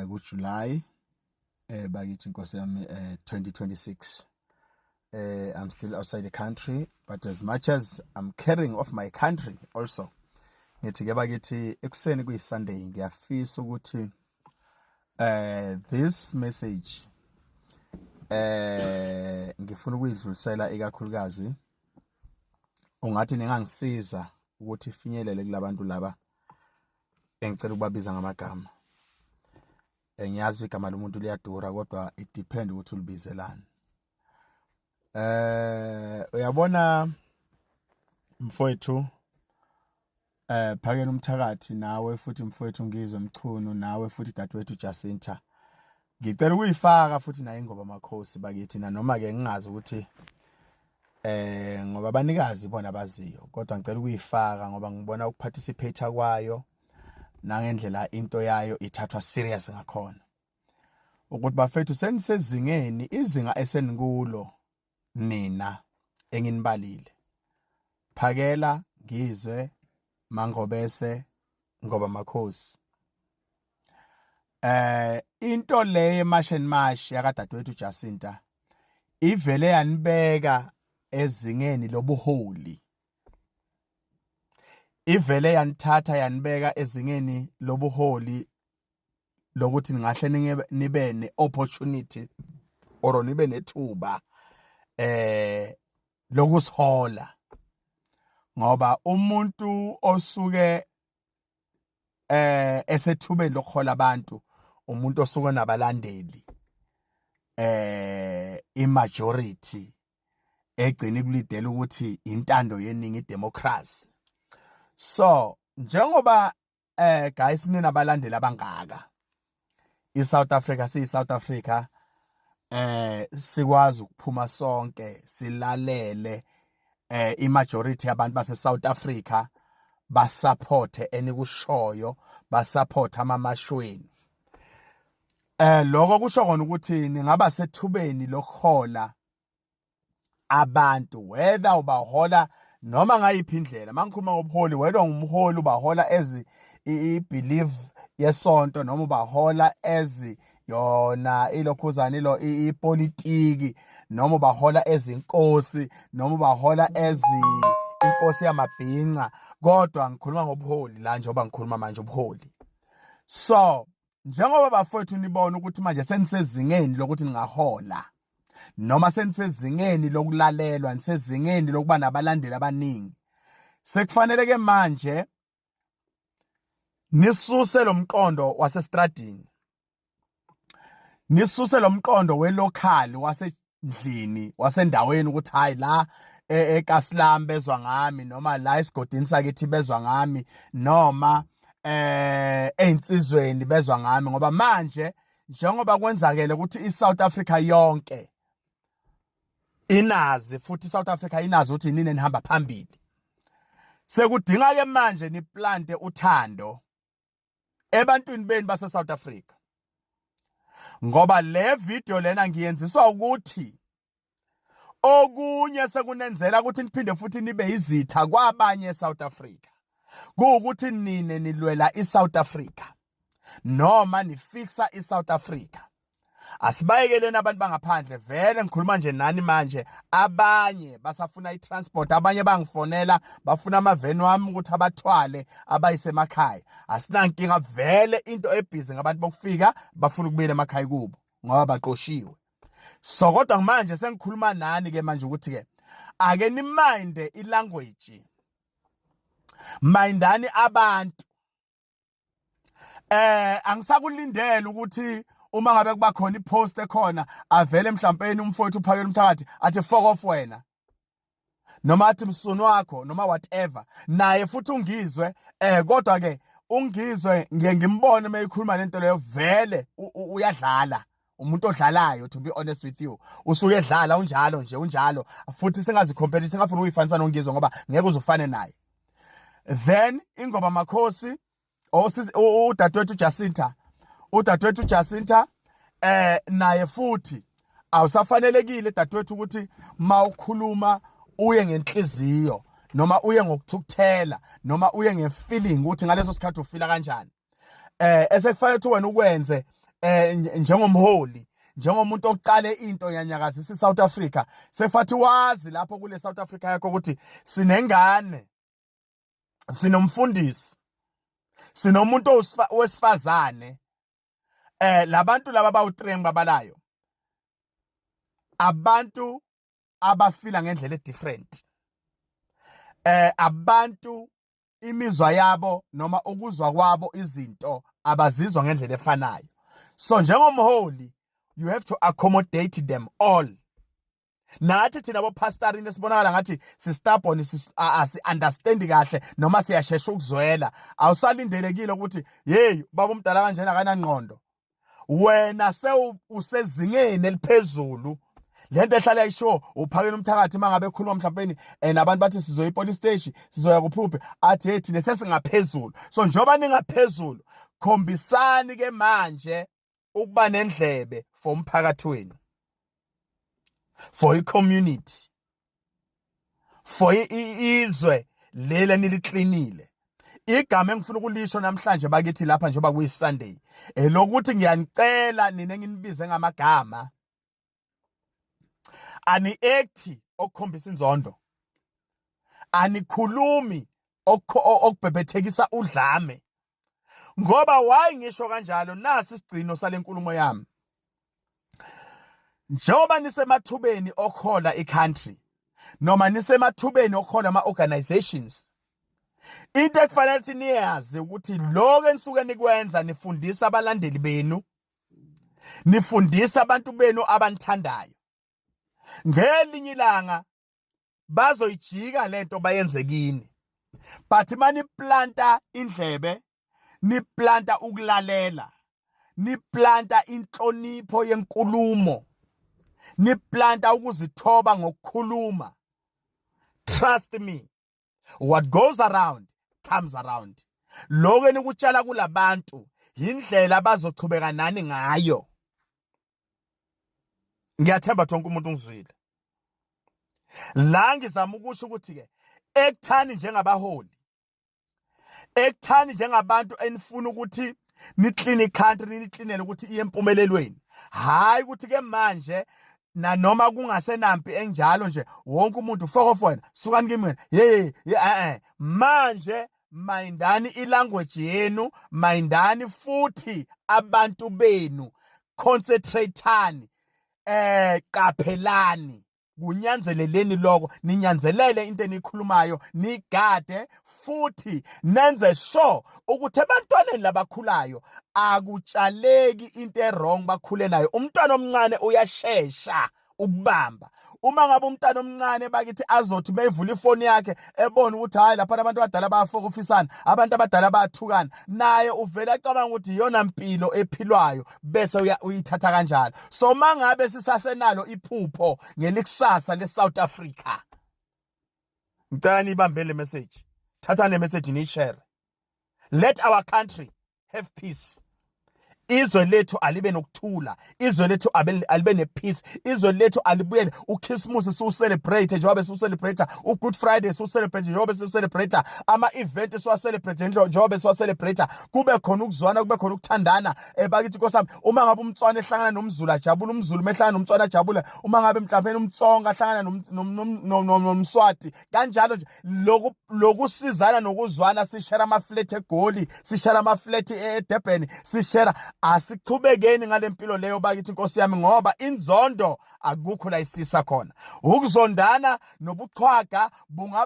kuJuly bakithi inkosi yami 2026. I'm still outside the country, but as much as I'm caring of my country also, ngithi ke bakithi ekuseni kuyiSunday ngiyafisa ukuthi this message ngifuna ukuyidlulisela ikakhulukazi ungathi ningangisiza ukuthi ifinyelele kulabantu laba engicela ukubabiza ngamagama. Ngiyazi igama lomuntu liyadura kodwa it depend ukuthi ulibizelani. Uyabona mfowethu phakela umthakathi nawe futhi mfowethu Ngizwe Mchunu nawe futhi dadewethu Jacinta. Ngicela ukuyifaka futhi naye Ngoba Makhosi bakithi noma ke ngingazi ukuthi ngoba abanikazi bona baziyo kodwa ngicela ukuyifaka ngoba ngibona ukuparticipate kwayo nangendlela into yayo ithathwa serious ngakhona. Ukuthi bafethu senisezingeni izinga esenikulo nina enginibalile. Phakela Ngizwe Mangobese Ngoba Makhosi. Into le yeMash yakadadewethu Jacinta ivele yanibeka ezingeni lobuholi. Ivele yanithatha yanibeka ezingeni lobuholi lokuthi ningahle nibe neopportunity or nibe nethuba lokusihola. Ngoba umuntu osuke esethubeni lokhola abantu umuntu osuke nabalandeli imajority egcina ikulidela ukuthi intando yeningi idemocracy. So njengoba guys ninabalandeli abangaka iSouth Africa siyiSouth Africa sikwazi ukuphuma sonke silalele imajority yabantu base South Africa basupport enikushoyo basupport amamashweni. Lokho kusho khona ukuthi ningaba sethubeni lokhola abantu whether ubahola noma ngayiphi indlela. Mangikhuluma ngobuholi whether ngumholi ubahola as I-belief yesonto noma ubahola as yona ilokhuzana ipolitiki noma ubahola as inkosi noma ubahola as inkosi yamabhinca kodwa ngikhuluma ngobuholi la njengoba ngikhuluma manje ubuholi. So njengoba bafowethu nibona ukuthi manje senisezingeni lokuthi ningahola noma senisezingeni lokulalelwa nisezingeni lokuba nabalandeli abaningi sekufanele ke manje nisuse lomqondo wasestradini nisuse lomqondo welocal wasendlini wasendaweni ukuthi hayi la eKasilam bezwa ngami noma la esigodini sakithi bezwa ngami noma einsizweni bezwa ngami ngoba manje njengoba kwenzakele ukuthi iSouth Africa yonke inazi futhi iSouth Africa inazi ukuthi nini nihamba phambili. Sekudinga ke manje niplante uthando ebantwini beni base South Africa. Ngoba le video lena ngiyenziswa ukuthi okunye sekunenzela ukuthi niphinde futhi nibe izitha kwabanye eSouth Africa. Kuukuthi nine nilwela iSouth Africa noma nifixa iSouth Africa. Asibayekeleni abantu bangaphandle vele ngikhuluma nje nani manje abanye basafuna iTransport abanye bangifonela bafuna amaveni wami ukuthi abathwale abayisemakhaya. Asinankinga vele into ebhizi ngabantu bokufika bafuna ukubuyela emakhaya kubo ngoba baqoshiwe. So kodwa manje sengikhuluma nani ke manje ukuthi ke ake niminde ilanguage mindani abantu. Angisakulindela ukuthi uma ngabe kuba khona ipost ekhona avele mhlawumbe umfowethu uphakela umthakathi athi fuck off wena noma athi msunu wakho noma whatever naye futhi ungizwe kodwa ke ungizwe ngimbone mayikhuluma lento leyo vele uyadlala umuntu odlalayo to be honest with you usuke edlala unjalo nje unjalo futhi singazi compare singafuna uyifanisa noNgizwe ngoba ngeke uzufane naye. Then Ngoba Makhosi udadewethu Jacinta naye futhi awusafanelekile dadewethu ukuthi mawukhuluma uye ngenhliziyo noma uye ngokuthukuthela noma uye ngefeeling ukuthi ngaleso sikhathi ufila kanjani. esekufanele ukuthi wena ukwenze njengomholi, njengomuntu oqale into yanyakazisa iSouth Africa, sefathi wazi lapho kule South Africa yakho ukuthi sinengane, sinomfundisi, sinomuntu wesifazane, labantu laba bawu3 babalayo, abantu abafila ngendlela edifferent, abantu imizwa yabo noma ukuzwa kwabo izinto abazizwa ngendlela efanayo. So njengomholi, you have to accommodate them all. Nathi thina bopastorini sibonakala ngathi stubborn, asi-understandi kahle noma siyashesha ukuzwela. Awusalindelekile ukuthi hey baba umdala kanjena akanangqondo. Wena usezingeni eliphezulu. Lento ehlala yisho uphakela umthakathi mangabe ekhuluma mhlawumbe nabantu bathi sizoya epolice station, sizoya kuphuphe, athi hey thina sesingaphezulu. So njoba ningaphezulu, khombisani ke manje ukuba nendlebe for umphakathi wenu, for i-community, for izwe lele niliklinile. Igama engifuna ukulisho namhlanje bakithi lapha njengoba kuyiSunday elokuthi ngiyanicela nina nginibize ngamagama, ani-acti okukhombisa inzondo, anikhulumi okubhebhethekisa udlame. Ngoba why ngisho kanjalo? Nasi isigcino sale nkulumo yami. Njengoba nisemathubeni okhola i-country noma nisemathubeni okhola ama-organizations, into ekufanele ukuthi niyazi ukuthi lokho enisuke nikwenza, nifundisa abalandeli benu, nifundisa abantu benu abanithandayo. Ngelinye ilanga bazoyijika lento bayenze kini, but maniplanta indlebe, niplanta ukulalela, niplanta inhlonipho yenkulumo, niplanta ukuzithoba ngokukhuluma. Trust me, what goes around comes around. Lokho enikutshala kulabantu indlela abazochubeka nani ngayo. Ngiyathemba tonke umuntu ungizwile. La ngizama ukusho ukuthi ke ekuthani njengabaholi, ekuthani njengabantu enifuna ukuthi niclean country, nicleanele ukuthi iye empumelelweni, hayi ukuthi ke manje na noma kungasenampi enjalo nje wonke umuntu foko wena sukani kimi wena manje mayindani ilanguage yenu, mayindani futhi abantu benu, concentrateani, qaphelani, kunyanzeleleni lokho, ninyanzelele into enikhulumayo, nigade futhi nenze sure ukuthi ebantwaneni labakhulayo akutshaleki into wrong bakhule nayo. Umntwana omncane uyashesha ukubamba. Uma ngabe umntwana omncane bakithi azothi beyivula ifoni yakhe ebona ukuthi hayi lapha abantu abadala bayafokofisana, abantu abadala bayathukana, naye uvela acabanga ukuthi iyona mpilo ephilwayo bese uyithatha kanjalo. So mangabe sisasenalo iphupho ngelikusasa leSouth Africa, ngicela nibambe le message, thatha le message ni-share. Let our country have peace. Izwe lethu alibe nokuthula, izwe lethu alibe nepeace, izwe lethu alibuyele uChristmas siwucelebrate njengoba siwucelebrate, uGood Friday siwucelebrate njengoba siwucelebrate, ama-event siwacelebrate njengoba siwacelebrate, kube khona ukuzwana, kube khona ukuthandana. Bakithi nkosami, uma ngabe umtswana ehlangana nomZulu ajabule, umZulu mehlangana nomtswana ajabule, uma ngabe mhlawumbe umtsonga ahlangana nomSwati, kanjalo nje lokusizana nokuzwana. Sishare ama-flat eGoli, sishare ama-flat eDurban, sishare. Asiqhubekeni ngale mpilo leyo bakithi Nkosi yami, ngoba inzondo akukho la isisa khona. Ukuzondana nobuchwaga,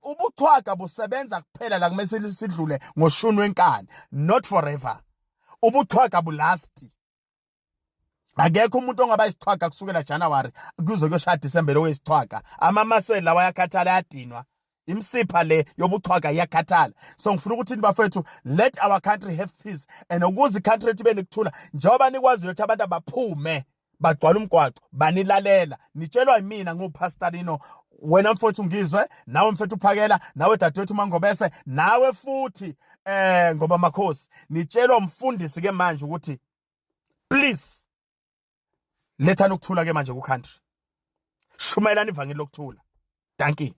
ubuchwaga busebenza kuphela la kumele sidlule ngoshuni wenkani, not forever. Ubuchwaga bulasti. Akekho umuntu ongaba isichwaga kusukela January kuze kuyoshaya December lokuyisichwaga. Amamasela lawa yakhathala yadinwa. Imsipha le yobuchwaga iyakhathala. So ngifuna ukuthi nibafethu, let our country have peace, and ukuze country yethu ibe nekuthula, njengoba nikwazi ukuthi abantu abaphume bagcwala umgwaqo banilalela. Nitshelwa yimina ngupastorino, wena mfowethu ngizwe, nawe mfethu uphakela, nawe dadewethu Mangobese, nawe futhi ngoba Makhosi, nitshelwa umfundisi ke manje ukuthi please lethani ukuthula ke manje ku country. Shumayelani ivangeli lokuthula. Thank you.